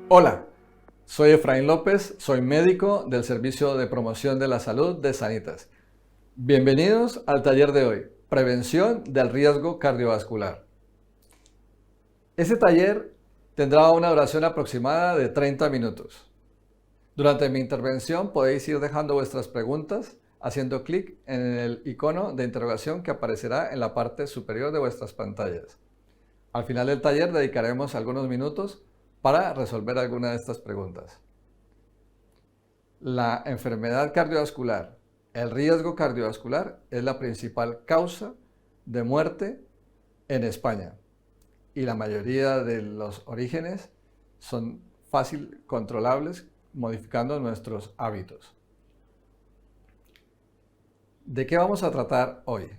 Hola, soy Efraín López, soy médico del Servicio de Promoción de la Salud de Sanitas. Bienvenidos al taller de hoy, Prevención del Riesgo Cardiovascular. Este taller tendrá una duración aproximada de 30 minutos. Durante mi intervención podéis ir dejando vuestras preguntas haciendo clic en el icono de interrogación que aparecerá en la parte superior de vuestras pantallas. Al final del taller dedicaremos algunos minutos para resolver alguna de estas preguntas. La enfermedad cardiovascular, el riesgo cardiovascular es la principal causa de muerte en España y la mayoría de los orígenes son fácil controlables modificando nuestros hábitos. ¿De qué vamos a tratar hoy?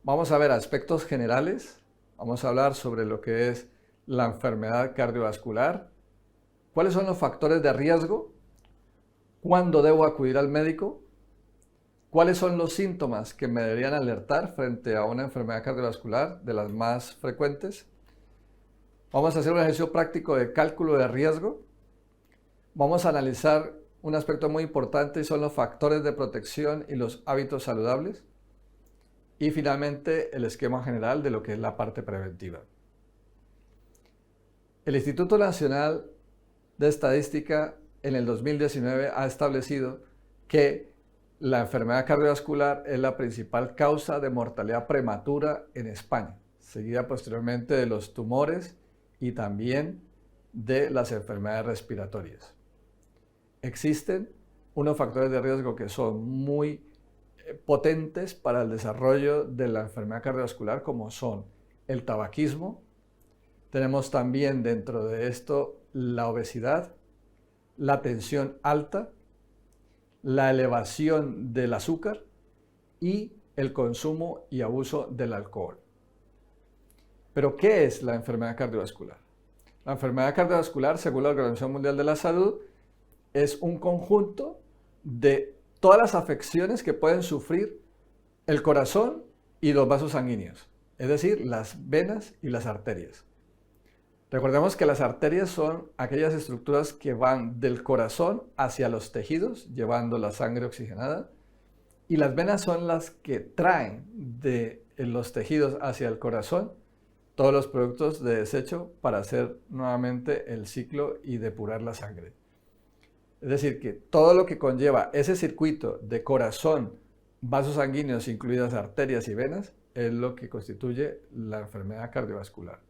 Vamos a ver aspectos generales, vamos a hablar sobre lo que es la enfermedad cardiovascular, cuáles son los factores de riesgo, cuándo debo acudir al médico, cuáles son los síntomas que me deberían alertar frente a una enfermedad cardiovascular de las más frecuentes. Vamos a hacer un ejercicio práctico de cálculo de riesgo. Vamos a analizar un aspecto muy importante y son los factores de protección y los hábitos saludables. Y finalmente el esquema general de lo que es la parte preventiva. El Instituto Nacional de Estadística en el 2019 ha establecido que la enfermedad cardiovascular es la principal causa de mortalidad prematura en España, seguida posteriormente de los tumores y también de las enfermedades respiratorias. Existen unos factores de riesgo que son muy potentes para el desarrollo de la enfermedad cardiovascular, como son el tabaquismo. Tenemos también dentro de esto la obesidad, la tensión alta, la elevación del azúcar y el consumo y abuso del alcohol. Pero, ¿qué es la enfermedad cardiovascular? La enfermedad cardiovascular, según la Organización Mundial de la Salud, es un conjunto de todas las afecciones que pueden sufrir el corazón y los vasos sanguíneos, es decir, las venas y las arterias. Recordemos que las arterias son aquellas estructuras que van del corazón hacia los tejidos, llevando la sangre oxigenada, y las venas son las que traen de los tejidos hacia el corazón todos los productos de desecho para hacer nuevamente el ciclo y depurar la sangre. Es decir, que todo lo que conlleva ese circuito de corazón, vasos sanguíneos, incluidas arterias y venas, es lo que constituye la enfermedad cardiovascular.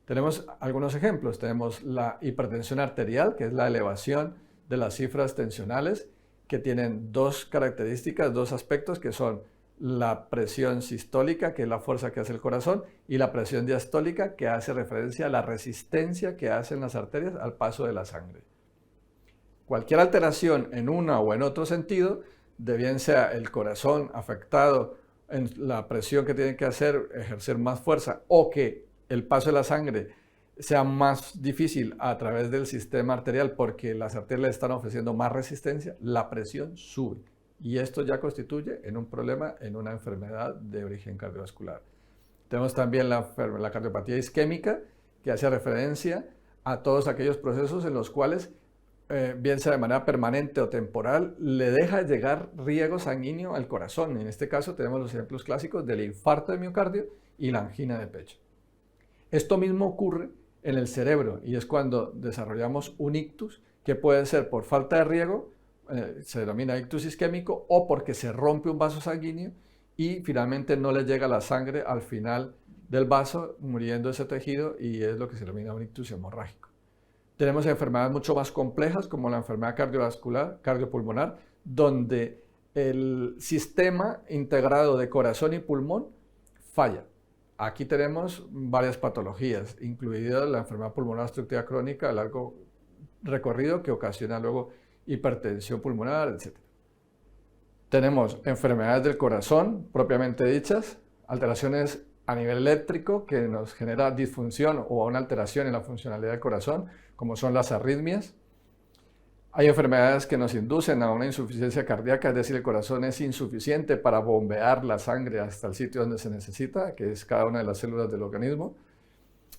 Tenemos algunos ejemplos. Tenemos la hipertensión arterial, que es la elevación de las cifras tensionales, que tienen dos características, dos aspectos, que son la presión sistólica, que es la fuerza que hace el corazón, y la presión diastólica, que hace referencia a la resistencia que hacen las arterias al paso de la sangre. Cualquier alteración en una o en otro sentido, de bien sea el corazón afectado en la presión que tiene que hacer, ejercer más fuerza, o que el paso de la sangre sea más difícil a través del sistema arterial porque las arterias le están ofreciendo más resistencia, la presión sube. Y esto ya constituye en un problema, en una enfermedad de origen cardiovascular. Tenemos también la cardiopatía isquémica, que hace referencia a todos aquellos procesos en los cuales, bien sea de manera permanente o temporal, le deja llegar riego sanguíneo al corazón. En este caso tenemos los ejemplos clásicos del infarto de miocardio y la angina de pecho. Esto mismo ocurre en el cerebro y es cuando desarrollamos un ictus, que puede ser por falta de riego, se denomina ictus isquémico, o porque se rompe un vaso sanguíneo y finalmente no le llega la sangre al final del vaso, muriendo ese tejido, y es lo que se denomina un ictus hemorrágico. Tenemos enfermedades mucho más complejas como la enfermedad cardiovascular, cardiopulmonar, donde el sistema integrado de corazón y pulmón falla. Aquí tenemos varias patologías, incluida la enfermedad pulmonar obstructiva crónica a largo recorrido que ocasiona luego hipertensión pulmonar, etc. Tenemos enfermedades del corazón propiamente dichas, alteraciones a nivel eléctrico que nos genera disfunción o una alteración en la funcionalidad del corazón, como son las arritmias. Hay enfermedades que nos inducen a una insuficiencia cardíaca, es decir, el corazón es insuficiente para bombear la sangre hasta el sitio donde se necesita, que es cada una de las células del organismo.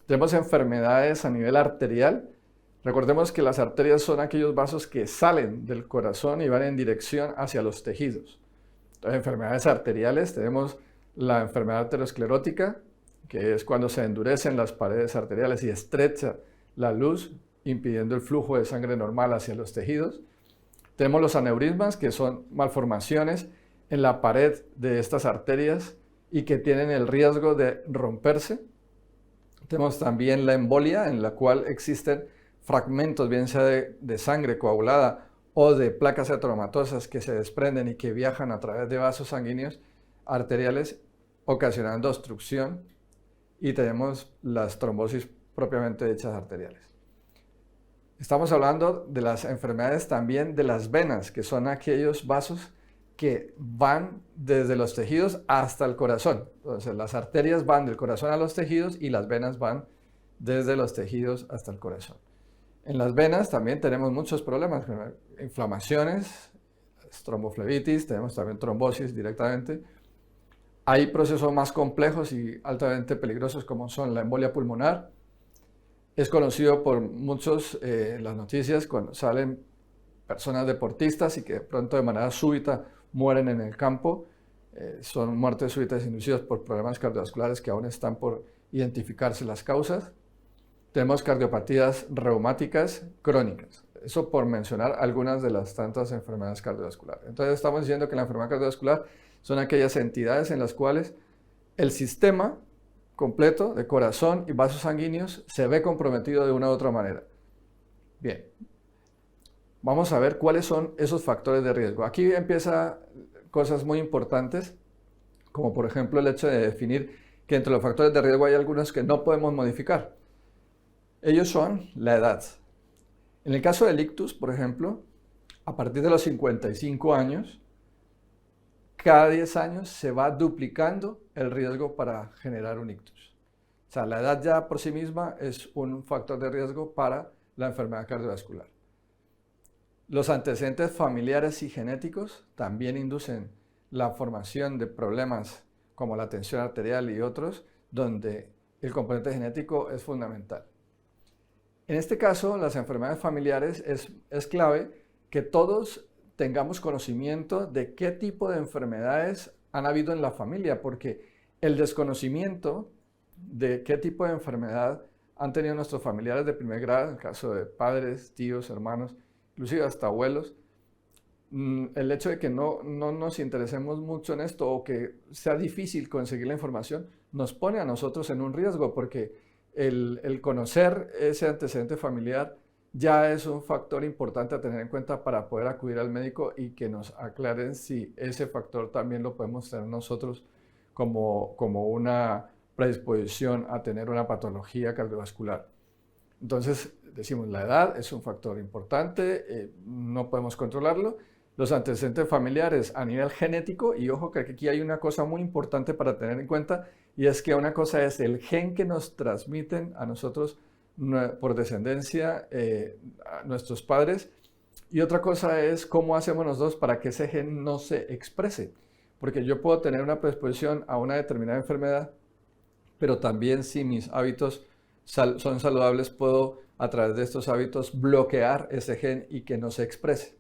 Tenemos enfermedades a nivel arterial, Recordemos que las arterias son aquellos vasos que salen del corazón y van en dirección hacia los tejidos. Entonces, enfermedades arteriales, tenemos la enfermedad aterosclerótica, que es cuando se endurecen las paredes arteriales y estrecha la luz, impidiendo el flujo de sangre normal hacia los tejidos. Tenemos los aneurismas, que son malformaciones en la pared de estas arterias y que tienen el riesgo de romperse. Tenemos también la embolia, en la cual existen fragmentos, bien sea de sangre coagulada o de placas ateromatosas que se desprenden y que viajan a través de vasos sanguíneos arteriales, ocasionando obstrucción. Y tenemos las trombosis propiamente dichas arteriales. Estamos hablando de las enfermedades también de las venas, que son aquellos vasos que van desde los tejidos hasta el corazón. Entonces, las arterias van del corazón a los tejidos y las venas van desde los tejidos hasta el corazón. En las venas también tenemos muchos problemas, inflamaciones, tromboflebitis, tenemos también trombosis directamente. Hay procesos más complejos y altamente peligrosos como son la embolia pulmonar. Es conocido por muchos las noticias cuando salen personas deportistas y que de pronto de manera súbita mueren en el campo. Son muertes súbitas inducidas por problemas cardiovasculares que aún están por identificarse las causas. Tenemos cardiopatías reumáticas crónicas. Eso por mencionar algunas de las tantas enfermedades cardiovasculares. Entonces estamos diciendo que la enfermedad cardiovascular son aquellas entidades en las cuales el sistema completo de corazón y vasos sanguíneos se ve comprometido de una u otra manera. Bien, vamos a ver cuáles son esos factores de riesgo. Aquí empiezan cosas muy importantes, como por ejemplo el hecho de definir que entre los factores de riesgo hay algunos que no podemos modificar. Ellos son la edad. En el caso del ictus, por ejemplo, a partir de los 55 años, cada 10 años se va duplicando el riesgo para generar un ictus. O sea, la edad ya por sí misma es un factor de riesgo para la enfermedad cardiovascular. Los antecedentes familiares y genéticos también inducen la formación de problemas como la tensión arterial y otros, donde el componente genético es fundamental. En este caso, las enfermedades familiares es clave que todos tengamos conocimiento de qué tipo de enfermedades han habido en la familia, porque el desconocimiento de qué tipo de enfermedad han tenido nuestros familiares de primer grado, en el caso de padres, tíos, hermanos, inclusive hasta abuelos, el hecho de que no nos interesemos mucho en esto o que sea difícil conseguir la información, nos pone a nosotros en un riesgo, porque el conocer ese antecedente familiar ya es un factor importante a tener en cuenta para poder acudir al médico y que nos aclaren si ese factor también lo podemos tener nosotros como una predisposición a tener una patología cardiovascular. Entonces, decimos, la edad es un factor importante, no podemos controlarlo. Los antecedentes familiares a nivel genético, y ojo que aquí hay una cosa muy importante para tener en cuenta, y es que una cosa es el gen que nos transmiten a nosotros por descendencia a nuestros padres, y otra cosa es cómo hacemos nosotros para que ese gen no se exprese, porque yo puedo tener una predisposición a una determinada enfermedad, pero también si mis hábitos son saludables, puedo a través de estos hábitos bloquear ese gen y que no se exprese.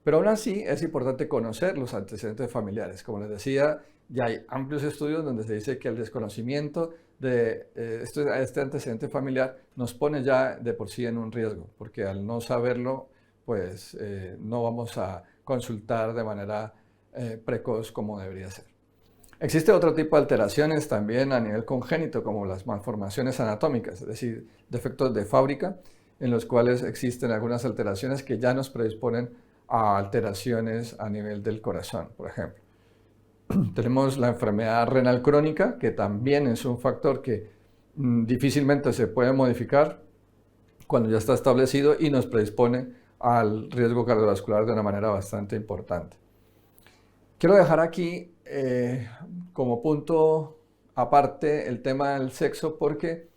Pero aún así es importante conocer los antecedentes familiares. Como les decía, ya hay amplios estudios donde se dice que el desconocimiento de este antecedente familiar nos pone ya de por sí en un riesgo, porque al no saberlo, pues no vamos a consultar de manera precoz como debería ser. Existe otro tipo de alteraciones también a nivel congénito, como las malformaciones anatómicas, es decir, defectos de fábrica, en los cuales existen algunas alteraciones que ya nos predisponen a alteraciones a nivel del corazón, por ejemplo. Tenemos la enfermedad renal crónica, que también es un factor que difícilmente se puede modificar cuando ya está establecido y nos predispone al riesgo cardiovascular de una manera bastante importante. Quiero dejar aquí como punto aparte el tema del sexo, porque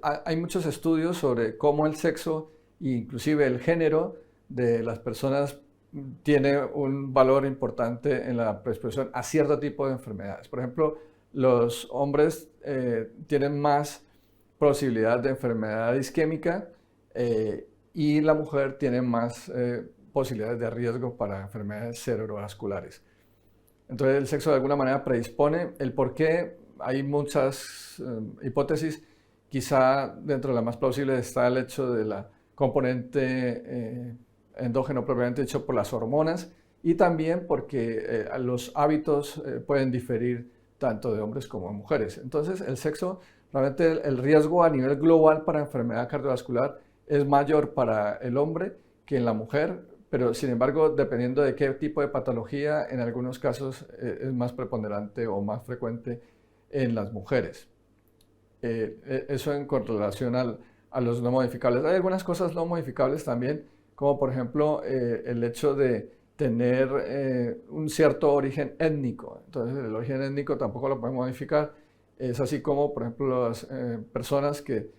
hay muchos estudios sobre cómo el sexo e inclusive el género de las personas tiene un valor importante en la predisposición a cierto tipo de enfermedades. Por ejemplo, los hombres tienen más posibilidad de enfermedad isquémica y la mujer tiene más posibilidades de riesgo para enfermedades cerebrovasculares. Entonces el sexo de alguna manera predispone. El por qué, hay muchas hipótesis. Quizá dentro de la más plausible está el hecho de la componente endógeno propiamente dicho por las hormonas, y también porque los hábitos pueden diferir tanto de hombres como de mujeres. Entonces el sexo, realmente el riesgo a nivel global para enfermedad cardiovascular es mayor para el hombre que en la mujer, pero sin embargo, dependiendo de qué tipo de patología, en algunos casos es más preponderante o más frecuente en las mujeres. Eso en con relación a los no modificables. Hay algunas cosas no modificables también, como por ejemplo el hecho de tener un cierto origen étnico. Entonces el origen étnico tampoco lo podemos modificar. Es así como, por ejemplo, las personas que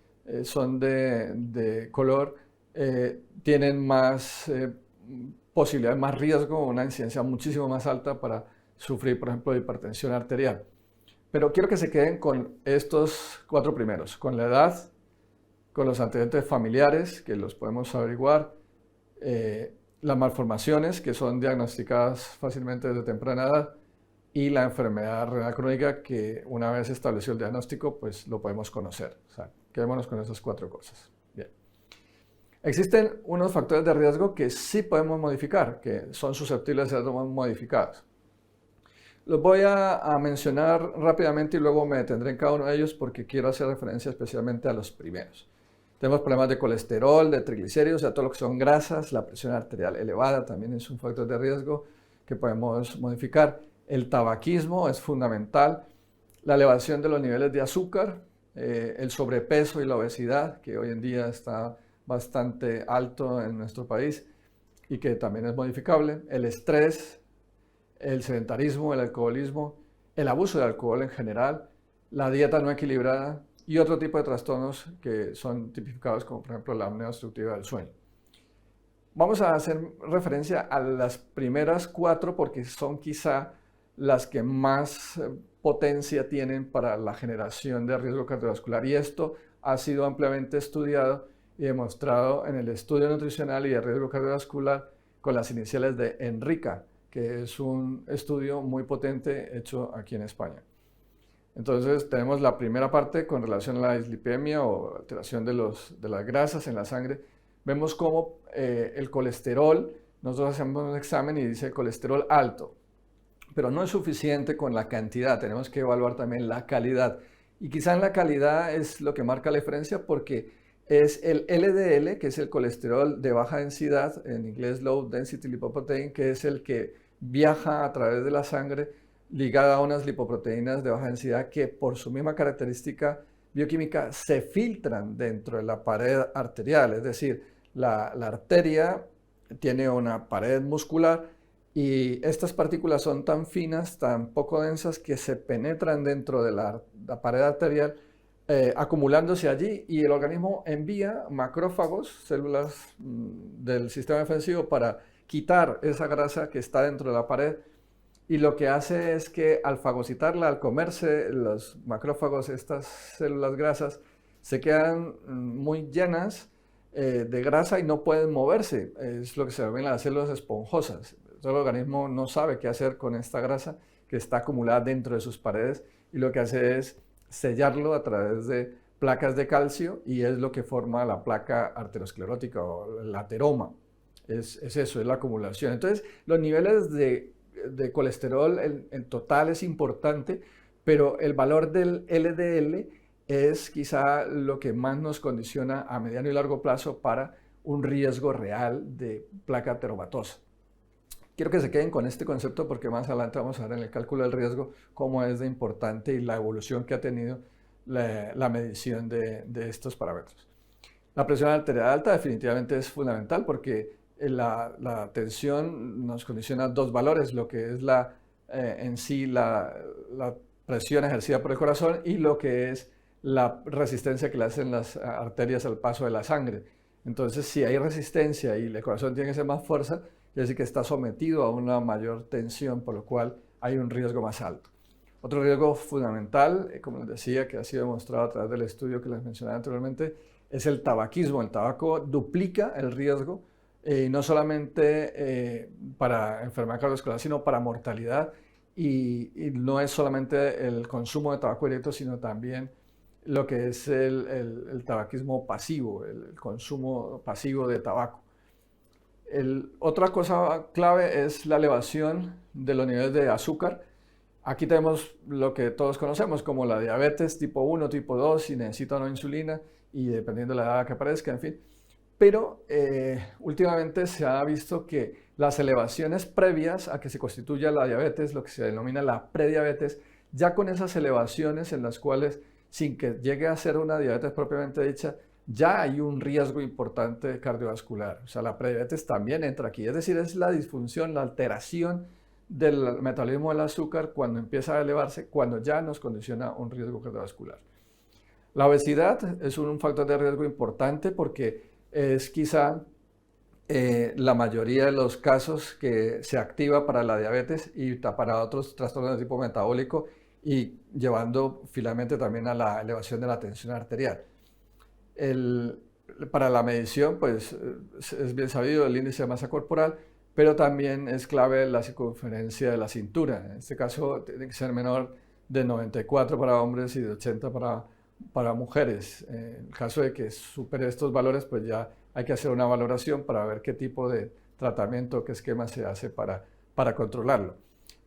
son de color tienen más posibilidad, más riesgo, una incidencia muchísimo más alta para sufrir, por ejemplo, de hipertensión arterial. Pero quiero que se queden con estos 4 primeros, con la edad, con los antecedentes familiares, que los podemos averiguar, las malformaciones, que son diagnosticadas fácilmente desde temprana edad, y la enfermedad renal crónica, que una vez establecido el diagnóstico, pues lo podemos conocer. O sea, quedémonos con esas 4 cosas. Bien. Existen unos factores de riesgo que sí podemos modificar, que son susceptibles de ser modificados. Los voy a mencionar rápidamente y luego me detendré en cada uno de ellos porque quiero hacer referencia especialmente a los primeros. Tenemos problemas de colesterol, de triglicéridos, o sea, todo lo que son grasas, la presión arterial elevada también es un factor de riesgo que podemos modificar. El tabaquismo es fundamental, la elevación de los niveles de azúcar, el sobrepeso y la obesidad, que hoy en día está bastante alto en nuestro país y que también es modificable, el estrés, el sedentarismo, el alcoholismo, el abuso de alcohol en general, la dieta no equilibrada y otro tipo de trastornos que son tipificados como por ejemplo la apnea obstructiva del sueño. Vamos a hacer referencia a las primeras 4 porque son quizá las que más potencia tienen para la generación de riesgo cardiovascular, y esto ha sido ampliamente estudiado y demostrado en el estudio nutricional y de riesgo cardiovascular con las iniciales de ENRICA, que es un estudio muy potente hecho aquí en España. Entonces tenemos la primera parte con relación a la dislipemia o alteración de las grasas en la sangre. Vemos cómo el colesterol, nosotros hacemos un examen y dice colesterol alto, pero no es suficiente con la cantidad, tenemos que evaluar también la calidad. Y quizá en la calidad es lo que marca la diferencia porque es el LDL, que es el colesterol de baja densidad, en inglés Low Density Lipoprotein, que es el que viaja a través de la sangre ligada a unas lipoproteínas de baja densidad que por su misma característica bioquímica se filtran dentro de la pared arterial, es decir, la arteria tiene una pared muscular y estas partículas son tan finas, tan poco densas que se penetran dentro de la pared arterial acumulándose allí, y el organismo envía macrófagos, células del sistema defensivo, para quitar esa grasa que está dentro de la pared, y lo que hace es que al fagocitarla, al comerse los macrófagos, estas células grasas, se quedan muy llenas de grasa y no pueden moverse. Es lo que se ven las células esponjosas. El organismo no sabe qué hacer con esta grasa que está acumulada dentro de sus paredes, y lo que hace es sellarlo a través de placas de calcio, y es lo que forma la placa arteriosclerótica o el ateroma. Es eso, es la acumulación. Entonces, los niveles de colesterol en total es importante, pero el valor del LDL es quizá lo que más nos condiciona a mediano y largo plazo para un riesgo real de placa ateromatosa. Quiero que se queden con este concepto porque más adelante vamos a ver en el cálculo del riesgo cómo es de importante y la evolución que ha tenido la medición de estos parámetros. La presión arterial alta definitivamente es fundamental porque la tensión nos condiciona 2 valores, lo que es en sí la presión ejercida por el corazón y lo que es la resistencia que le hacen las arterias al paso de la sangre. Entonces, si hay resistencia y el corazón tiene que hacer más fuerza, quiere decir que está sometido a una mayor tensión, por lo cual hay un riesgo más alto. Otro riesgo fundamental, como les decía, que ha sido demostrado a través del estudio que les mencionaba anteriormente, es el tabaquismo. El tabaco duplica el riesgo, y no solamente para enfermedad cardiovascular, sino para mortalidad. Y no es solamente el consumo de tabaco directo, sino también lo que es el tabaquismo pasivo, el consumo pasivo de tabaco. Otra cosa clave es la elevación de los niveles de azúcar. Aquí tenemos lo que todos conocemos como la diabetes tipo 1, tipo 2, si necesita o no insulina, y dependiendo de la edad que aparezca, en fin. Pero últimamente se ha visto que las elevaciones previas a que se constituya la diabetes, lo que se denomina la prediabetes, ya con esas elevaciones en las cuales, sin que llegue a ser una diabetes propiamente dicha, ya hay un riesgo importante cardiovascular. O sea, la prediabetes también entra aquí. Es decir, es la disfunción, la alteración del metabolismo del azúcar cuando empieza a elevarse, cuando ya nos condiciona un riesgo cardiovascular. La obesidad es un factor de riesgo importante porque es quizá la mayoría de los casos que se activa para la diabetes y para otros trastornos de tipo metabólico, y llevando finalmente también a la elevación de la tensión arterial. Para la medición, pues es bien sabido el índice de masa corporal, pero también es clave la circunferencia de la cintura. En este caso tiene que ser menor de 94 para hombres y de 80 para mujeres. En el caso de que supere estos valores, pues ya hay que hacer una valoración para ver qué tipo de tratamiento, qué esquema se hace para controlarlo.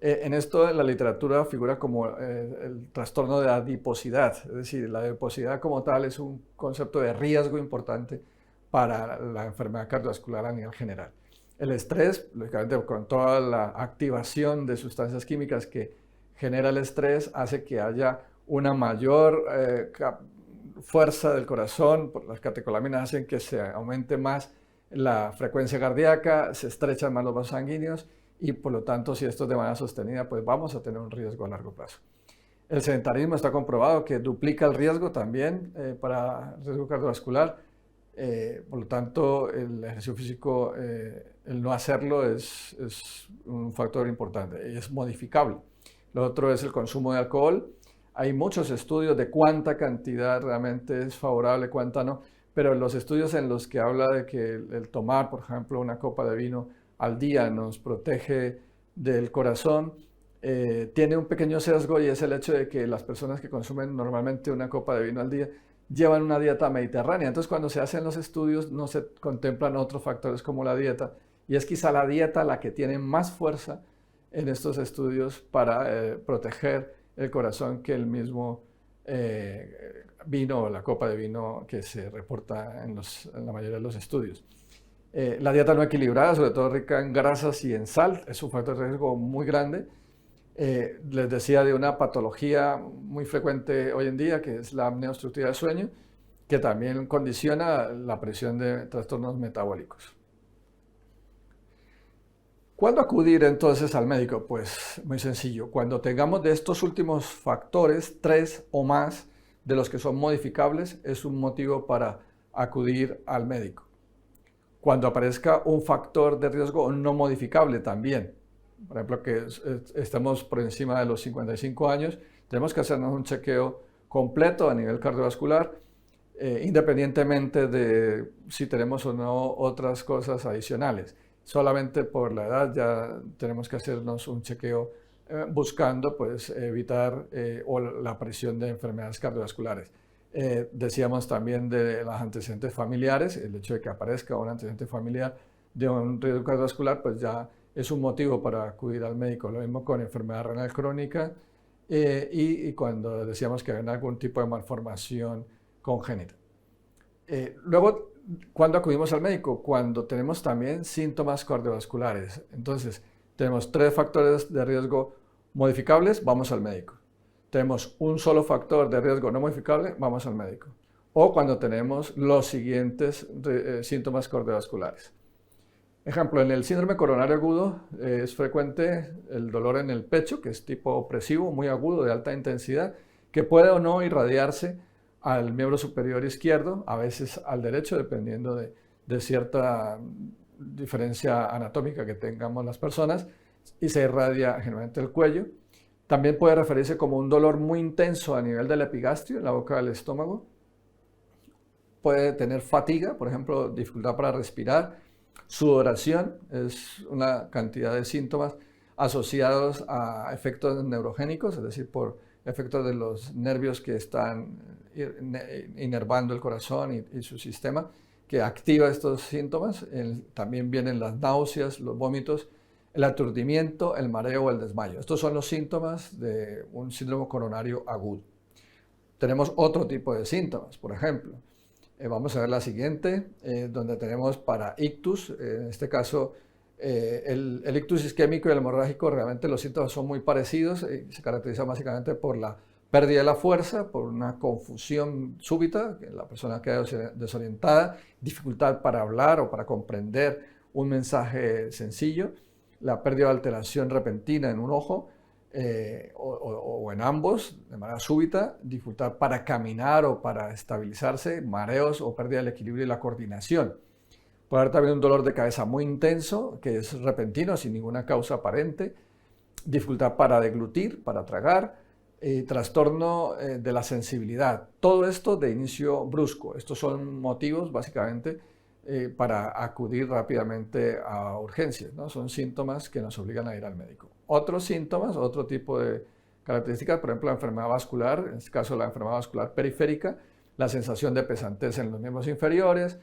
En esto la literatura figura como el trastorno de adiposidad, es decir, la adiposidad como tal es un concepto de riesgo importante para la enfermedad cardiovascular a nivel general. El estrés, lógicamente con toda la activación de sustancias químicas que genera el estrés, hace que haya una mayor fuerza del corazón. Las catecolaminas hacen que se aumente más la frecuencia cardíaca, se estrechan más los vasos sanguíneos, y por lo tanto, si esto es de manera sostenida, pues vamos a tener un riesgo a largo plazo. El sedentarismo está comprobado que duplica el riesgo también para riesgo cardiovascular. Por lo tanto, el ejercicio físico, el no hacerlo es un factor importante y es modificable. Lo otro es el consumo de alcohol. Hay muchos estudios de cuánta cantidad realmente es favorable, cuánta no, pero los estudios en los que habla de que el tomar, por ejemplo, una copa de vino al día nos protege del corazón, tiene un pequeño sesgo, y es el hecho de que las personas que consumen normalmente una copa de vino al día llevan una dieta mediterránea. Entonces, cuando se hacen los estudios no se contemplan otros factores como la dieta, y es quizá la dieta la que tiene más fuerza en estos estudios para proteger el corazón que el mismo vino o la copa de vino que se reporta en la mayoría de los estudios. La dieta no equilibrada, sobre todo rica en grasas y en sal, es un factor de riesgo muy grande. Les decía de una patología muy frecuente hoy en día, que es la apnea obstructiva del sueño, que también condiciona la presión de trastornos metabólicos. ¿Cuándo acudir entonces al médico? Pues muy sencillo. Cuando tengamos de estos últimos factores, 3 o más de los que son modificables, es un motivo para acudir al médico. Cuando aparezca un factor de riesgo no modificable también, por ejemplo, que estemos por encima de los 55 años, tenemos que hacernos un chequeo completo a nivel cardiovascular, independientemente de si tenemos o no otras cosas adicionales. Solamente por la edad ya tenemos que hacernos un chequeo buscando pues, evitar la aparición de enfermedades cardiovasculares. Decíamos también de los antecedentes familiares, el hecho de que aparezca un antecedente familiar de un riesgo cardiovascular, pues ya es un motivo para acudir al médico. Lo mismo con enfermedad renal crónica y cuando decíamos que hay algún tipo de malformación congénita. Luego, ¿cuándo acudimos al médico? Cuando tenemos también síntomas cardiovasculares. Entonces, tenemos 3 factores de riesgo modificables, vamos al médico. Tenemos un solo factor de riesgo no modificable, vamos al médico. O cuando tenemos los siguientes síntomas cardiovasculares. Ejemplo, en el síndrome coronario agudo es frecuente el dolor en el pecho, que es tipo opresivo, muy agudo, de alta intensidad, que puede o no irradiarse al miembro superior izquierdo, a veces al derecho, dependiendo de cierta diferencia anatómica que tengamos las personas, y se irradia generalmente el cuello. También puede referirse como un dolor muy intenso a nivel del epigastrio, en la boca del estómago, puede tener fatiga, por ejemplo, dificultad para respirar, sudoración, es una cantidad de síntomas asociados a efectos neurogénicos, es decir, por efectos de los nervios que están inervando el corazón y su sistema, que activa estos síntomas. También vienen las náuseas, los vómitos, el aturdimiento, el mareo o el desmayo. Estos son los síntomas de un síndrome coronario agudo. Tenemos otro tipo de síntomas, por ejemplo. Vamos a ver la siguiente, donde tenemos para ictus, en este caso el ictus isquémico y el hemorrágico, realmente los síntomas son muy parecidos, se caracterizan básicamente por la pérdida de la fuerza, por una confusión súbita, que la persona queda desorientada, dificultad para hablar o para comprender un mensaje sencillo, la pérdida de alteración repentina en un ojo, o en ambos, de manera súbita, dificultad para caminar o para estabilizarse, mareos o pérdida del equilibrio y la coordinación. Puede haber también un dolor de cabeza muy intenso, que es repentino, sin ninguna causa aparente, dificultad para deglutir, para tragar, trastorno de la sensibilidad. Todo esto de inicio brusco. Estos son motivos, básicamente, para acudir rápidamente a urgencias, ¿no? Son síntomas que nos obligan a ir al médico. Otros síntomas, otro tipo de características, por ejemplo, la enfermedad vascular, en este caso la enfermedad vascular periférica, la sensación de pesantez en los miembros inferiores,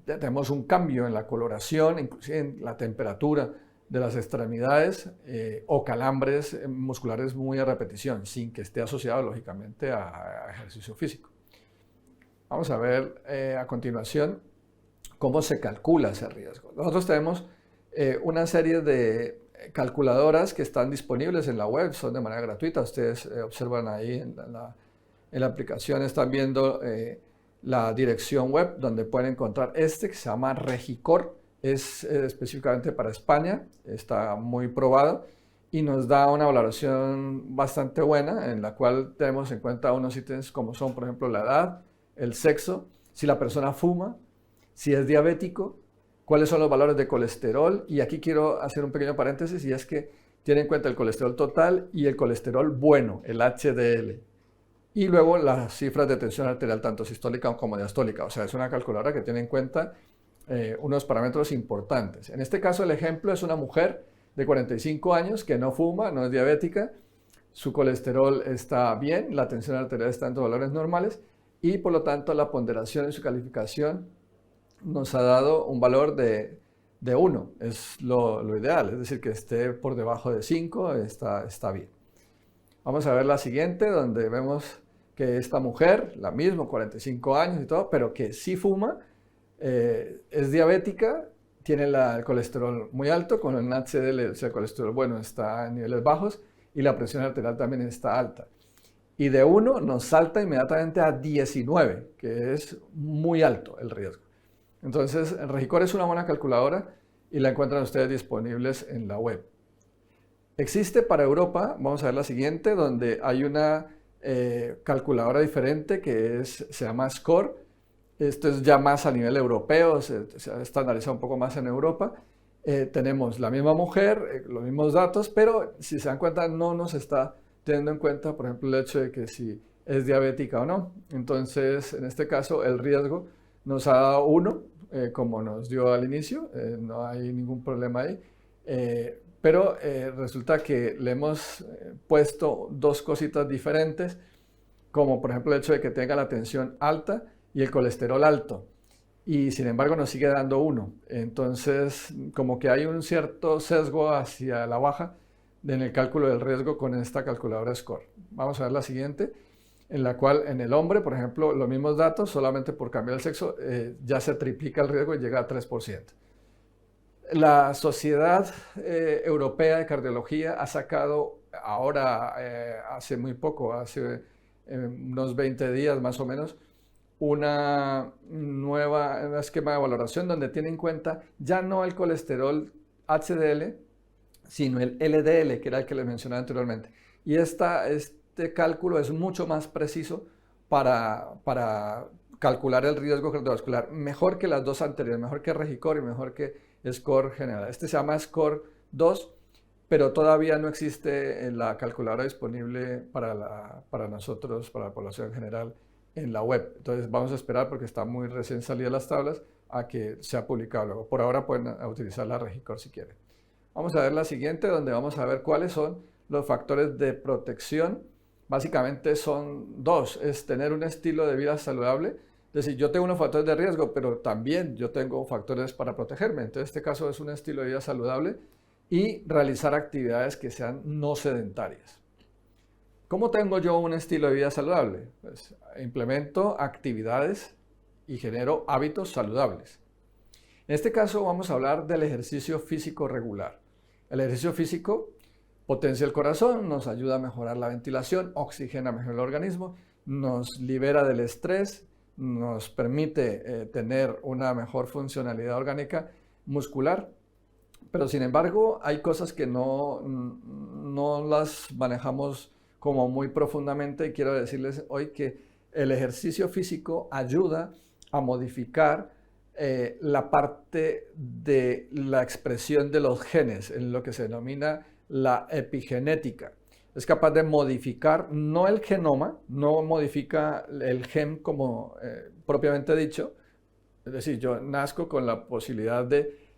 tenemos un cambio en la coloración, inclusive en la temperatura de las extremidades o calambres musculares muy a repetición, sin que esté asociado lógicamente a ejercicio físico. Vamos a ver a continuación cómo se calcula ese riesgo. Nosotros tenemos una serie de calculadoras que están disponibles en la web, son de manera gratuita. Ustedes observan ahí en la aplicación, están viendo la dirección web donde pueden encontrar que se llama Regicor, es específicamente para España, está muy probado y nos da una valoración bastante buena en la cual tenemos en cuenta unos ítems como son, por ejemplo, la edad, el sexo, si la persona fuma, si es diabético, cuáles son los valores de colesterol, y aquí quiero hacer un pequeño paréntesis, y es que tiene en cuenta el colesterol total y el colesterol bueno, el HDL, y luego las cifras de tensión arterial, tanto sistólica como diastólica, o sea, es una calculadora que tiene en cuenta unos parámetros importantes. En este caso, el ejemplo es una mujer de 45 años que no fuma, no es diabética, su colesterol está bien, la tensión arterial está en valores normales, y por lo tanto la ponderación en su calificación nos ha dado un valor de 1, es lo ideal, es decir, que esté por debajo de 5 está bien. Vamos a ver la siguiente, donde vemos que esta mujer, la misma, 45 años y todo, pero que sí fuma, es diabética, tiene el colesterol muy alto, con el HDL, o sea, el colesterol bueno está en niveles bajos y la presión arterial también está alta. Y de 1 nos salta inmediatamente a 19, que es muy alto el riesgo. Entonces, Regicor es una buena calculadora y la encuentran ustedes disponibles en la web. Existe para Europa, vamos a ver la siguiente, donde hay una calculadora diferente que se llama SCORE. Esto es ya más a nivel europeo, se ha estandarizado un poco más en Europa. Tenemos la misma mujer, los mismos datos, pero si se dan cuenta no nos está teniendo en cuenta, por ejemplo, el hecho de que si es diabética o no. Entonces, en este caso, el riesgo nos ha dado 1, como nos dio al inicio, no hay ningún problema ahí, pero resulta que le hemos puesto 2 cositas diferentes, como por ejemplo el hecho de que tenga la tensión alta y el colesterol alto, y sin embargo nos sigue dando 1. Entonces, como que hay un cierto sesgo hacia la baja en el cálculo del riesgo con esta calculadora SCORE. Vamos a ver la siguiente, en la cual en el hombre, por ejemplo, los mismos datos, solamente por cambiar el sexo, ya se triplica el riesgo y llega a 3%. La Sociedad Europea de Cardiología ha sacado ahora, hace muy poco, hace unos 20 días más o menos, un esquema de valoración donde tiene en cuenta ya no el colesterol HDL, sino el LDL, que era el que les mencionaba anteriormente. Y este cálculo es mucho más preciso para calcular el riesgo cardiovascular, mejor que las 2 anteriores, mejor que Regicor y mejor que SCORE general. Este se llama SCORE 2, pero todavía no existe la calculadora disponible para nosotros, para la población en general, en la web. Entonces vamos a esperar, porque está muy recién salidas las tablas, a que sea publicado luego. Por ahora pueden utilizar la Regicor si quieren. Vamos a ver la siguiente, donde vamos a ver cuáles son los factores de protección. Básicamente son dos: es tener un estilo de vida saludable. Es decir, yo tengo unos factores de riesgo, pero también yo tengo factores para protegerme. Entonces, este caso es un estilo de vida saludable, y realizar actividades que sean no sedentarias. ¿Cómo tengo yo un estilo de vida saludable? Pues implemento actividades y genero hábitos saludables. En este caso vamos a hablar del ejercicio físico regular. El ejercicio físico potencia el corazón, nos ayuda a mejorar la ventilación, oxigena mejor el organismo, nos libera del estrés, nos permite tener una mejor funcionalidad orgánica muscular. Pero sin embargo hay cosas que no las manejamos como muy profundamente, y quiero decirles hoy que el ejercicio físico ayuda a modificar la parte de la expresión de los genes, en lo que se denomina la epigenética. Es capaz de modificar, no el genoma, no modifica el gen como propiamente dicho. Es decir, yo nazco con la posibilidad de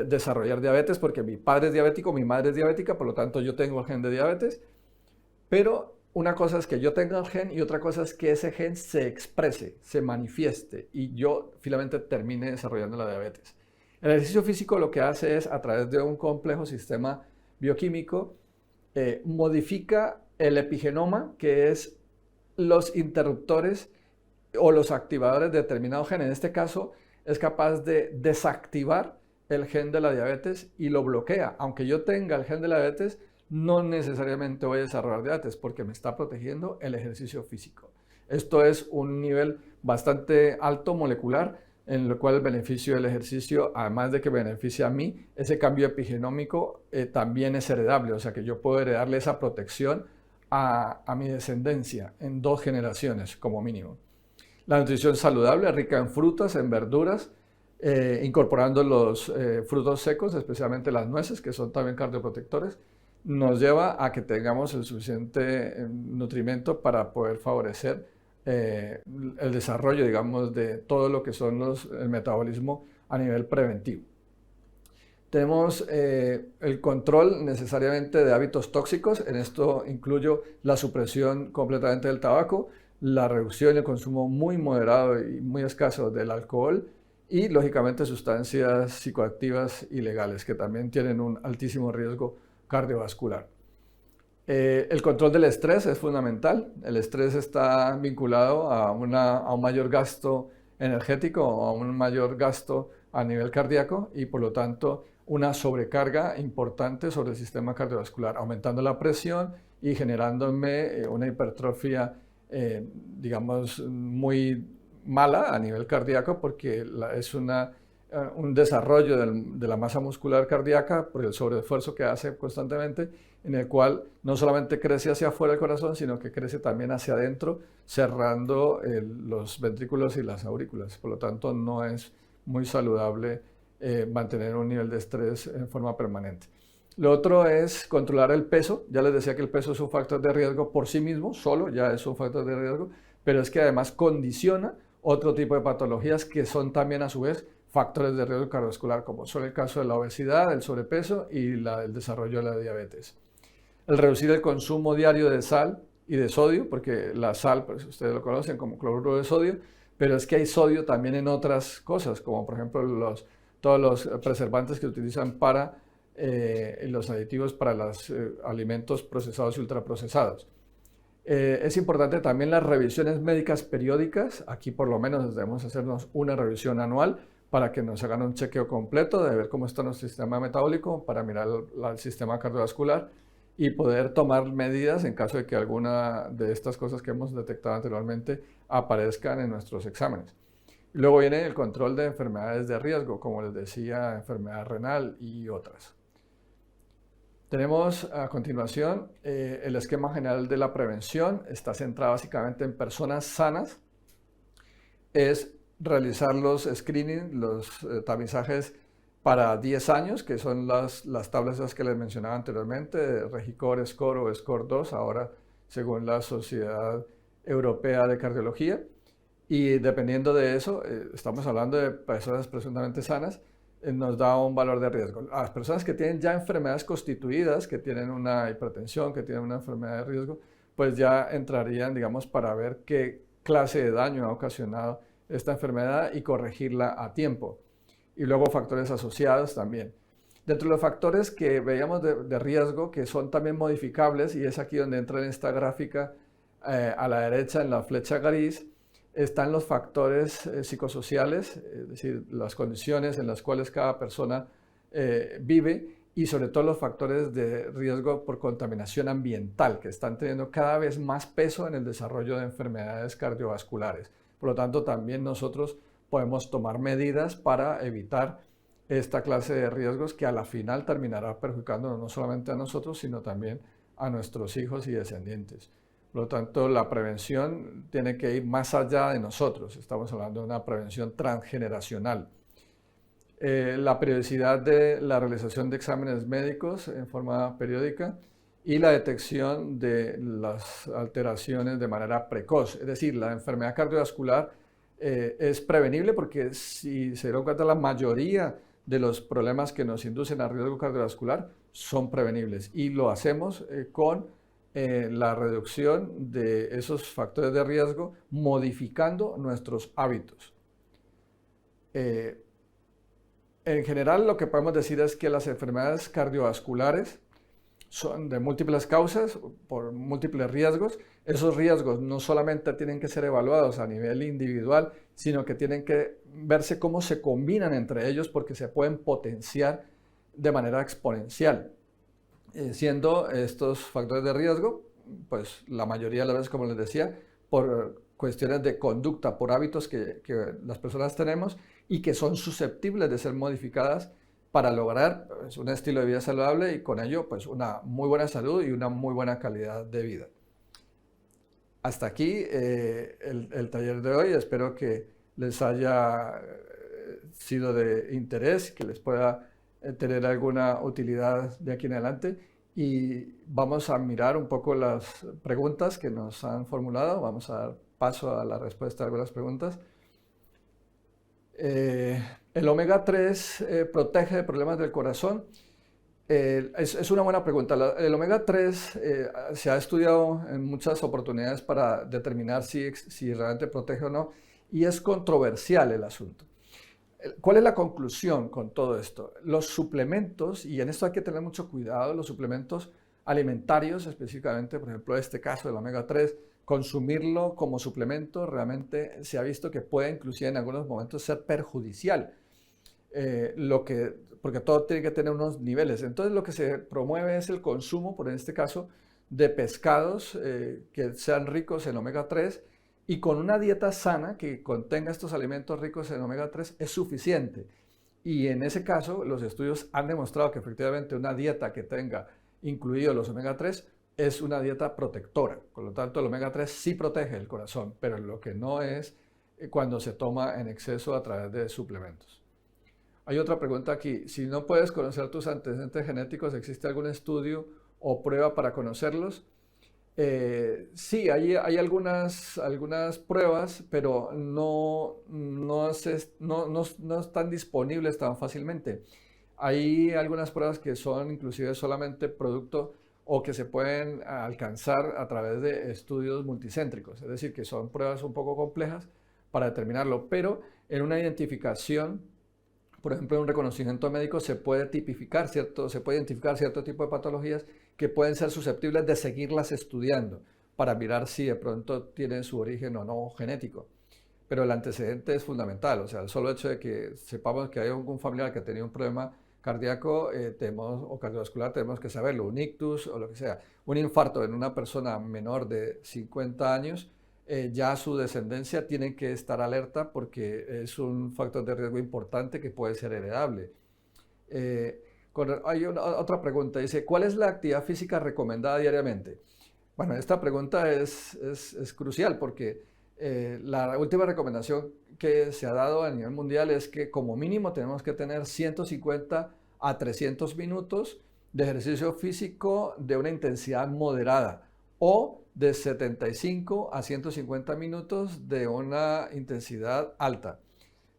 desarrollar diabetes porque mi padre es diabético, mi madre es diabética, por lo tanto yo tengo el gen de diabetes. Pero una cosa es que yo tenga el gen, y otra cosa es que ese gen se exprese, se manifieste, y yo finalmente termine desarrollando la diabetes. El ejercicio físico lo que hace es, a través de un complejo sistema bioquímico, modifica el epigenoma, que es los interruptores o los activadores de determinado gen. En este caso es capaz de desactivar el gen de la diabetes y lo bloquea. Aunque yo tenga el gen de la diabetes, no necesariamente voy a desarrollar diabetes, porque me está protegiendo el ejercicio físico. Esto es un nivel bastante alto molecular, en lo cual el beneficio del ejercicio, además de que beneficia a mí, ese cambio epigenómico también es heredable. O sea que yo puedo heredarle esa protección a mi descendencia en 2 generaciones como mínimo. La nutrición saludable, rica en frutas, en verduras, incorporando los frutos secos, especialmente las nueces, que son también cardioprotectores, nos lleva a que tengamos el suficiente nutrimento para poder favorecer el desarrollo, digamos, de todo lo que son el metabolismo a nivel preventivo. Tenemos el control necesariamente de hábitos tóxicos. En esto incluyo la supresión completamente del tabaco, la reducción y el consumo muy moderado y muy escaso del alcohol, y lógicamente sustancias psicoactivas ilegales, que también tienen un altísimo riesgo cardiovascular. El control del estrés es fundamental. El estrés está vinculado a un mayor gasto energético, o a un mayor gasto a nivel cardíaco, y por lo tanto una sobrecarga importante sobre el sistema cardiovascular, aumentando la presión y generándome una hipertrofia, digamos, muy mala a nivel cardíaco, porque es un desarrollo de la masa muscular cardíaca por el sobreesfuerzo que hace constantemente, en el cual no solamente crece hacia afuera el corazón, sino que crece también hacia adentro, cerrando los ventrículos y las aurículas. Por lo tanto, no es muy saludable mantener un nivel de estrés en forma permanente. Lo otro es controlar el peso. Ya les decía que el peso es un factor de riesgo por sí mismo, solo ya es un factor de riesgo, pero es que además condiciona otro tipo de patologías que son también a su vez factores de riesgo cardiovascular, como son el caso de la obesidad, el sobrepeso y el desarrollo de la diabetes. El reducir el consumo diario de sal y de sodio, porque la sal, pues ustedes lo conocen como cloruro de sodio, pero es que hay sodio también en otras cosas, como por ejemplo todos los preservantes que utilizan para los aditivos para los alimentos procesados y ultraprocesados. Es importante también las revisiones médicas periódicas. Aquí por lo menos debemos hacernos una revisión anual para que nos hagan un chequeo completo de ver cómo está nuestro sistema metabólico, para mirar el sistema cardiovascular y poder tomar medidas en caso de que alguna de estas cosas que hemos detectado anteriormente aparezcan en nuestros exámenes. Luego viene el control de enfermedades de riesgo, como les decía, enfermedad renal y otras. Tenemos a continuación el esquema general de la prevención. Está centrado básicamente en personas sanas. Es realizar los screening, los tamizajes para 10 años, que son las tablas esas que les mencionaba anteriormente, Regicor, SCORE o SCORE 2, ahora según la Sociedad Europea de Cardiología. Y dependiendo de eso, estamos hablando de personas presuntamente sanas, nos da un valor de riesgo. A las personas que tienen ya enfermedades constituidas, que tienen una hipertensión, que tienen una enfermedad de riesgo, pues ya entrarían, digamos, para ver qué clase de daño ha ocasionado esta enfermedad y corregirla a tiempo. Y luego factores asociados también. Dentro de los factores que veíamos de riesgo, que son también modificables, y es aquí donde entra en esta gráfica a la derecha en la flecha gris, están los factores psicosociales, es decir, las condiciones en las cuales cada persona vive, y sobre todo los factores de riesgo por contaminación ambiental, que están teniendo cada vez más peso en el desarrollo de enfermedades cardiovasculares. Por lo tanto, también nosotros podemos tomar medidas para evitar esta clase de riesgos que a la final terminará perjudicándonos no solamente a nosotros, sino también a nuestros hijos y descendientes. Por lo tanto, la prevención tiene que ir más allá de nosotros. Estamos hablando de una prevención transgeneracional. La periodicidad de la realización de exámenes médicos en forma periódica y la detección de las alteraciones de manera precoz. Es decir, la enfermedad cardiovascular es prevenible porque si se da cuenta la mayoría de los problemas que nos inducen a riesgo cardiovascular son prevenibles y lo hacemos con la reducción de esos factores de riesgo modificando nuestros hábitos. En general, lo que podemos decir es que las enfermedades cardiovasculares son de múltiples causas, por múltiples riesgos. Esos riesgos no solamente tienen que ser evaluados a nivel individual, sino que tienen que verse cómo se combinan entre ellos porque se pueden potenciar de manera exponencial. Siendo estos factores de riesgo, pues la mayoría de las veces, como les decía, por cuestiones de conducta, por hábitos que las personas tenemos y que son susceptibles de ser modificadas para lograr pues, un estilo de vida saludable y con ello pues una muy buena salud y una muy buena calidad de vida. Hasta aquí el taller de hoy. Espero que les haya sido de interés, que les pueda tener alguna utilidad de aquí en adelante. Y vamos a mirar un poco las preguntas que nos han formulado. Vamos a dar paso a la respuesta a algunas preguntas. ¿El omega 3 protege de problemas del corazón? Es una buena pregunta. El omega 3 se ha estudiado en muchas oportunidades para determinar si realmente protege o no, y es controversial el asunto. ¿Cuál es la conclusión con todo esto? Los suplementos, y en esto hay que tener mucho cuidado, los suplementos alimentarios, específicamente, por ejemplo, este caso del omega 3, consumirlo como suplemento realmente se ha visto que puede inclusive en algunos momentos ser perjudicial, porque todo tiene que tener unos niveles. Entonces lo que se promueve es el consumo, por este caso, de pescados que sean ricos en omega 3, y con una dieta sana que contenga estos alimentos ricos en omega 3 es suficiente. Y en ese caso, los estudios han demostrado que efectivamente una dieta que tenga incluidos los omega 3 es una dieta protectora. Por lo tanto, el omega 3 sí protege el corazón, pero lo que no es cuando se toma en exceso a través de suplementos. Hay otra pregunta aquí. Si no puedes conocer tus antecedentes genéticos, ¿existe algún estudio o prueba para conocerlos? Sí, hay algunas pruebas, pero no están disponibles tan fácilmente. Hay algunas pruebas que son inclusive solamente producto o que se pueden alcanzar a través de estudios multicéntricos, es decir, que son pruebas un poco complejas para determinarlo, pero en una identificación, por ejemplo, en un reconocimiento médico se puede identificar cierto tipo de patologías que pueden ser susceptibles de seguirlas estudiando para mirar si de pronto tienen su origen o no genético. Pero el antecedente es fundamental, o sea, el solo hecho de que sepamos que hay algún familiar que ha tenido un problema cardíaco o cardiovascular, tenemos que saberlo, un ictus o lo que sea. Un infarto en una persona menor de 50 años, ya su descendencia tiene que estar alerta porque es un factor de riesgo importante que puede ser heredable. Hay otra pregunta, dice, ¿cuál es la actividad física recomendada diariamente? Bueno, esta pregunta es crucial porque la última recomendación que se ha dado a nivel mundial es que como mínimo tenemos que tener 150 a 300 minutos de ejercicio físico de una intensidad moderada o de 75 a 150 minutos de una intensidad alta.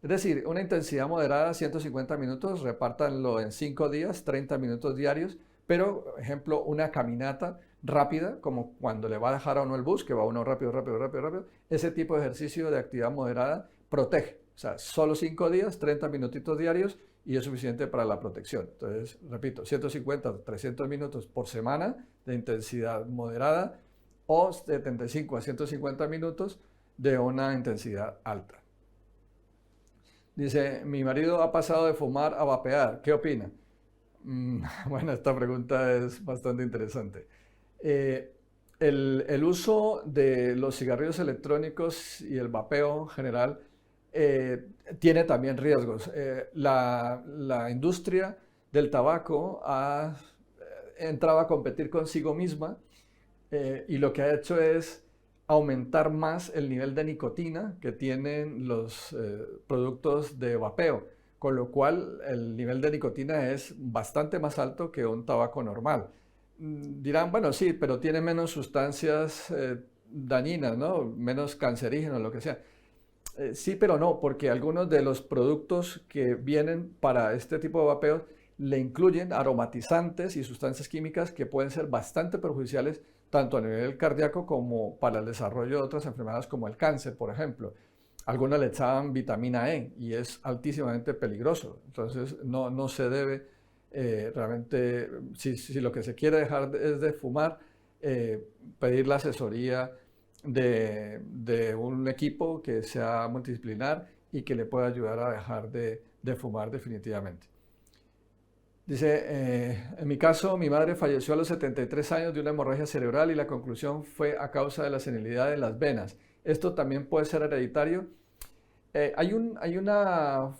Es decir, una intensidad moderada, 150 minutos, repártanlo en 5 días, 30 minutos diarios, pero, por ejemplo, una caminata rápida, como cuando le va a dejar a uno el bus, que va uno rápido, rápido, rápido, rápido, ese tipo de ejercicio de actividad moderada protege. O sea, solo 5 días, 30 minutitos diarios y es suficiente para la protección. Entonces, repito, 150 a 300 minutos por semana de intensidad moderada o 75 a 150 minutos de una intensidad alta. Dice, mi marido ha pasado de fumar a vapear, ¿qué opina? Bueno, esta pregunta es bastante interesante. El uso de los cigarrillos electrónicos y el vapeo en general tiene también riesgos. La industria del tabaco ha entrado a competir consigo misma y lo que ha hecho es aumentar más el nivel de nicotina que tienen los productos de vapeo, con lo cual el nivel de nicotina es bastante más alto que un tabaco normal. Dirán, bueno, sí, pero tiene menos sustancias dañinas, ¿no? Menos cancerígenos, lo que sea. Sí, pero no, porque algunos de los productos que vienen para este tipo de vapeo le incluyen aromatizantes y sustancias químicas que pueden ser bastante perjudiciales tanto a nivel cardíaco como para el desarrollo de otras enfermedades como el cáncer, por ejemplo. Algunos le echaban vitamina E y es altísimamente peligroso. Entonces no se debe realmente, si lo que se quiere dejar es de fumar, pedir la asesoría de un equipo que sea multidisciplinar y que le pueda ayudar a dejar de fumar definitivamente. Dice, en mi caso, mi madre falleció a los 73 años de una hemorragia cerebral y la conclusión fue a causa de la senilidad en las venas. ¿Esto también puede ser hereditario? Hay una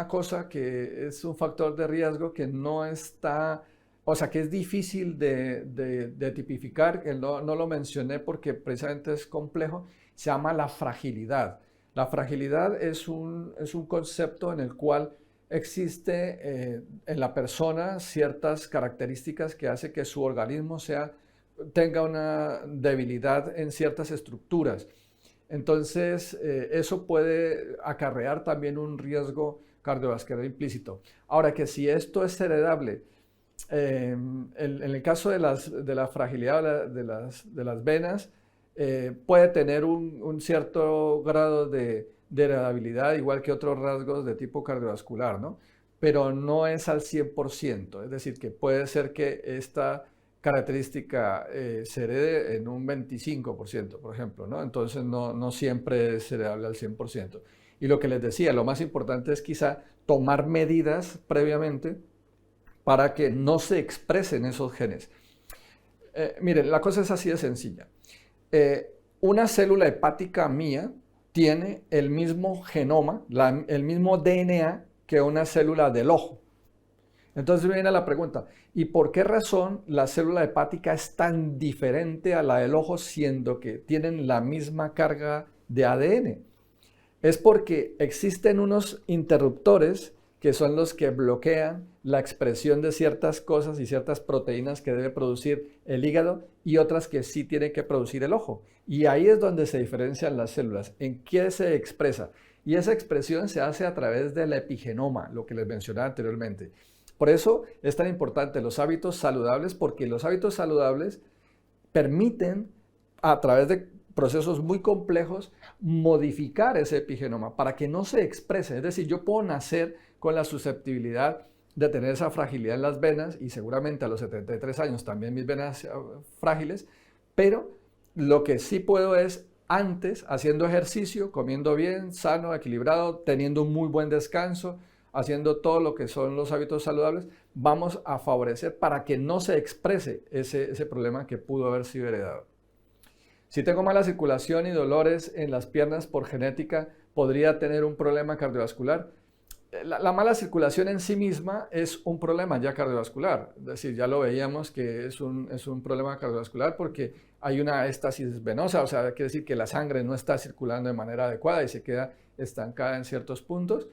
cosa que es un factor de riesgo que no está, o sea, que es difícil de tipificar, que no lo mencioné porque precisamente es complejo, se llama la fragilidad. La fragilidad es un concepto en el cual existe en la persona ciertas características que hace que su organismo tenga una debilidad en ciertas estructuras. Entonces, eso puede acarrear también un riesgo cardiovascular implícito. Ahora que si esto es heredable, en el caso de la fragilidad de las venas, puede tener un cierto grado de heredabilidad, igual que otros rasgos de tipo cardiovascular, ¿no? Pero no es al 100%, es decir, que puede ser que esta característica se herede en un 25%, por ejemplo, ¿no? Entonces no siempre es heredable al 100%. Y lo que les decía, lo más importante es quizá tomar medidas previamente para que no se expresen esos genes. Miren, la cosa es así de sencilla. Una célula hepática mía tiene el mismo genoma, el mismo DNA que una célula del ojo. Entonces viene la pregunta, ¿y por qué razón la célula hepática es tan diferente a la del ojo siendo que tienen la misma carga de ADN? Es porque existen unos interruptores que son los que bloquean la expresión de ciertas cosas y ciertas proteínas que debe producir el hígado y otras que sí tiene que producir el ojo. Y ahí es donde se diferencian las células, en qué se expresa. Y esa expresión se hace a través del epigenoma, lo que les mencionaba anteriormente. Por eso es tan importante los hábitos saludables, porque los hábitos saludables permiten, a través de procesos muy complejos, modificar ese epigenoma para que no se exprese. Es decir, yo puedo nacer con la susceptibilidad de tener esa fragilidad en las venas y seguramente a los 73 años también mis venas frágiles, pero lo que sí puedo es antes, haciendo ejercicio, comiendo bien, sano, equilibrado, teniendo un muy buen descanso, haciendo todo lo que son los hábitos saludables, vamos a favorecer para que no se exprese ese problema que pudo haber sido heredado. Si tengo mala circulación y dolores en las piernas por genética, ¿podría tener un problema cardiovascular? La mala circulación en sí misma es un problema ya cardiovascular. Es decir, ya lo veíamos que es un problema cardiovascular porque hay una éstasis venosa, o sea, quiere decir que la sangre no está circulando de manera adecuada y se queda estancada en ciertos puntos.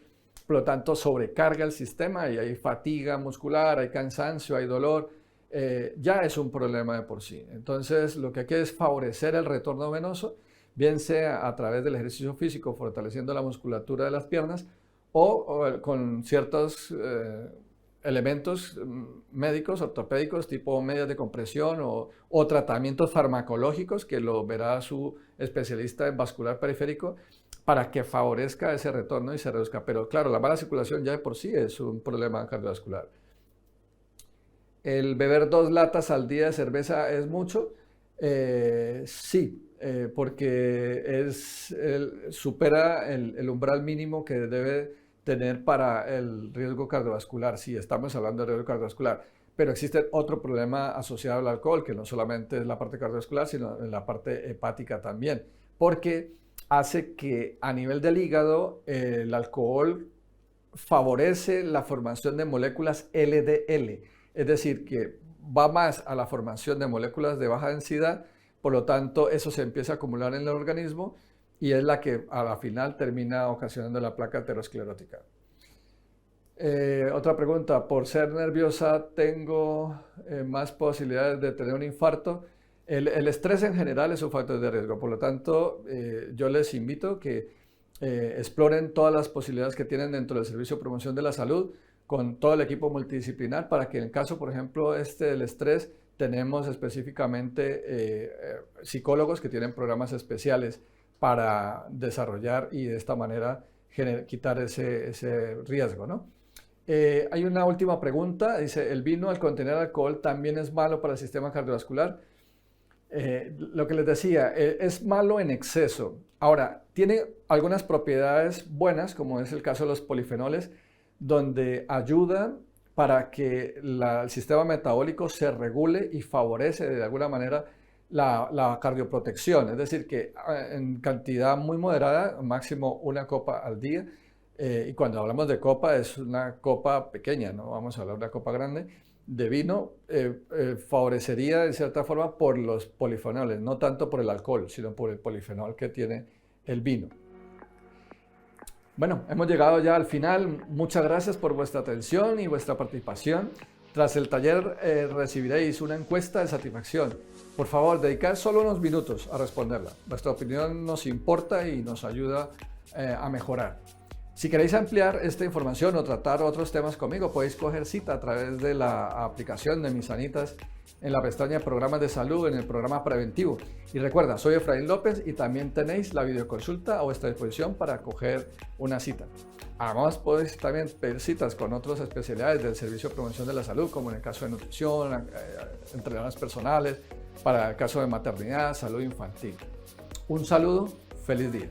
Por lo tanto, sobrecarga el sistema y hay fatiga muscular, hay cansancio, hay dolor. ya es un problema de por sí. Entonces, lo que hay que es favorecer el retorno venoso, bien sea a través del ejercicio físico, fortaleciendo la musculatura de las piernas, o con ciertos elementos médicos, ortopédicos, tipo medias de compresión o tratamientos farmacológicos, que lo verá su especialista en vascular periférico, para que favorezca ese retorno y se reduzca. Pero claro, la mala circulación ya de por sí es un problema cardiovascular. ¿El beber 2 latas al día de cerveza es mucho? Sí, porque supera el umbral mínimo que debe tener para el riesgo cardiovascular, si estamos hablando de riesgo cardiovascular. Pero existe otro problema asociado al alcohol, que no solamente es la parte cardiovascular, sino en la parte hepática también, porque hace que a nivel del hígado el alcohol favorece la formación de moléculas LDL, es decir, que va más a la formación de moléculas de baja densidad, por lo tanto eso se empieza a acumular en el organismo y es la que a la final termina ocasionando la placa aterosclerótica. Otra pregunta, ¿por ser nerviosa tengo más posibilidades de tener un infarto? El estrés en general es un factor de riesgo, por lo tanto yo les invito que exploren todas las posibilidades que tienen dentro del Servicio de Promoción de la Salud con todo el equipo multidisciplinar para que en el caso, por ejemplo, del estrés, tenemos específicamente psicólogos que tienen programas especiales para desarrollar y de esta manera quitar ese riesgo, ¿no? Hay una última pregunta, dice, ¿el vino al contener alcohol también es malo para el sistema cardiovascular? Lo que les decía, es malo en exceso. Ahora, tiene algunas propiedades buenas, como es el caso de los polifenoles, donde ayudan para que el sistema metabólico se regule y favorece de alguna manera la cardioprotección. Es decir, que en cantidad muy moderada, máximo una copa al día, y cuando hablamos de copa es una copa pequeña, no vamos a hablar de una copa grande, de vino, favorecería de cierta forma por los polifenoles, no tanto por el alcohol, sino por el polifenol que tiene el vino. Bueno, hemos llegado ya al final. Muchas gracias por vuestra atención y vuestra participación. Tras el taller recibiréis una encuesta de satisfacción. Por favor, dedicad solo unos minutos a responderla. Vuestra opinión nos importa y nos ayuda a mejorar. Si queréis ampliar esta información o tratar otros temas conmigo, podéis coger cita a través de la aplicación de Mis Sanitas en la pestaña Programas de Salud en el programa preventivo. Y recuerda, soy Efraín López y también tenéis la videoconsulta a vuestra disposición para coger una cita. Además, podéis también pedir citas con otras especialidades del Servicio de Promoción de la Salud, como en el caso de nutrición, entrenadores personales, para el caso de maternidad, salud infantil. Un saludo, feliz día.